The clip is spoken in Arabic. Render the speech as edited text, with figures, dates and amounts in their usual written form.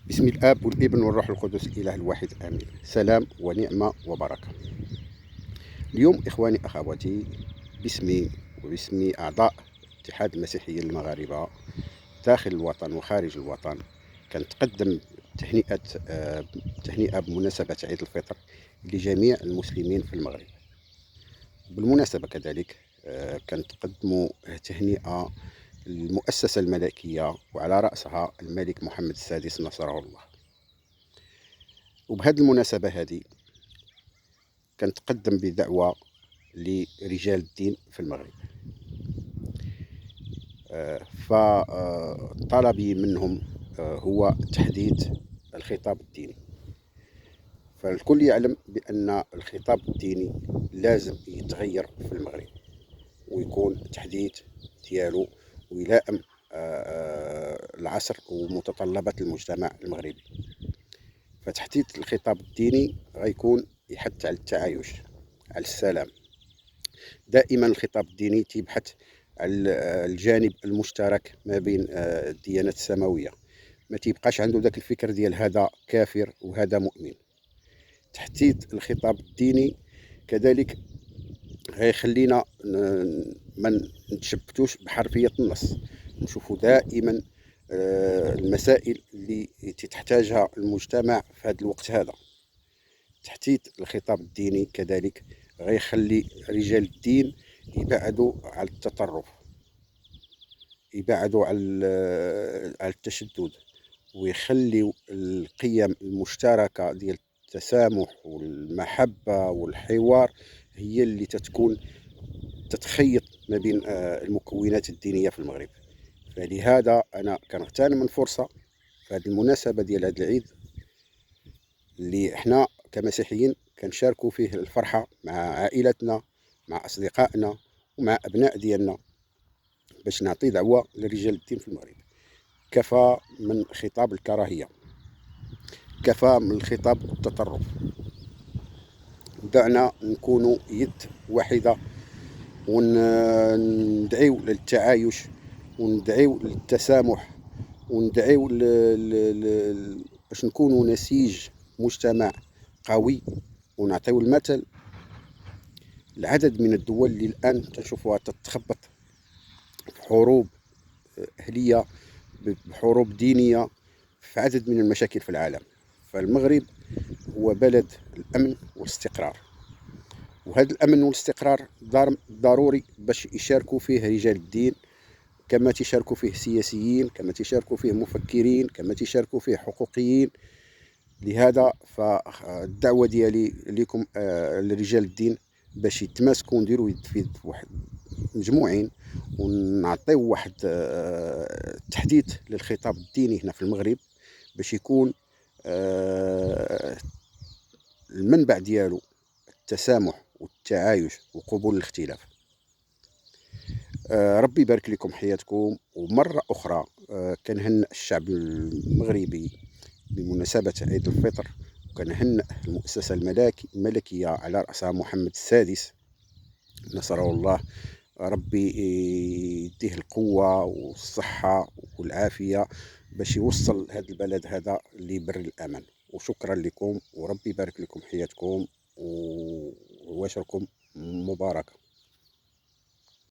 بسم الآب والابن والروح القدس الإله الواحد آمين. سلام ونعمة وبركة. اليوم إخواني أخواتي، باسمي وباسم أعضاء اتحاد المسيحيين المغاربة داخل الوطن وخارج الوطن، كنتقدم تهنئة تهنئة بمناسبة عيد الفطر لجميع المسلمين في المغرب. بالمناسبة كذلك كنتقدم تهنئة للمؤسسة الملكية وعلى رأسها الملك محمد السادس نصره الله. وبهذه المناسبة هذه كنتقدم بدعوة لرجال الدين في المغرب. فطلبي منهم هو تحديث الخطاب الديني. فالكل يعلم بأن الخطاب الديني لازم يتغير في المغرب، ويكون تحديث ديالو ويلائم العصر ومتطلبات المجتمع المغربي. فتحديث الخطاب الديني غيكون يحث على التعايش، على السلام. دائما الخطاب الديني تيبحث على الجانب المشترك ما بين الديانات السماوية، ما تيبقاش عنده ذاك الفكر ديال هذا كافر وهذا مؤمن. تحديث الخطاب الديني كذلك غيخلينا ما نتشبتوش بحرفية النص، نشوفوا دائما المسائل اللي تحتاجها المجتمع في هذا الوقت هذا. تحديث الخطاب الديني كذلك غيخلي رجال الدين يبعدوا على التطرف، يبعدوا على التشدد، ويخليوا القيم المشتركة ديال التسامح والمحبة والحوار هي اللي تتكون تتخيط ما بين المكونات الدينية في المغرب. فلهذا أنا كنغتنم الفرصة في هذه المناسبة ديال هذا العيد اللي احنا كمسيحيين كنشاركوا فيه الفرحة مع عائلتنا، مع أصدقائنا، ومع أبناء ديالنا، باش نعطي دعوة لرجال الدين في المغرب. كفى من خطاب الكراهية، كفى من خطاب التطرف. دعنا نكونوا يد واحدة وندعيو للتعايش، وندعيو للتسامح، وندعيو باش نكونوا نسيج مجتمع قوي، ونعطيو المثل العدد من الدول اللي الآن تشوفها تتخبط في حروب أهلية، بحروب دينية، في عدد من المشاكل في العالم. فالمغرب هو بلد الأمن والاستقرار، وهذا الأمن والاستقرار ضروري باش يشاركوا فيه رجال الدين، كما تشاركوا فيه سياسيين، كما تشاركوا فيه مفكرين، كما تشاركوا فيه حقوقيين. لهذا فالدعوة ديالي لكم لرجال الدين باش يتماسكوا ونديروا يد في يد واحد مجموعين، ونعطيو واحد تحديث للخطاب الديني هنا في المغرب، باش يكون المنبع ديالو التسامح والتعايش وقبول الاختلاف. ربي يبارك لكم حياتكم. ومرة أخرى كنهنئ الشعب المغربي بمناسبة عيد الفطر، وكنهنئ المؤسسة الملكية على رأسها محمد السادس نصره الله. ربي يديه القوة والصحة والعافية باش يوصل هذا البلد هذا لبر الأمان. وشكرا لكم، وربي يبارك لكم حياتكم، وواشركم مباركة.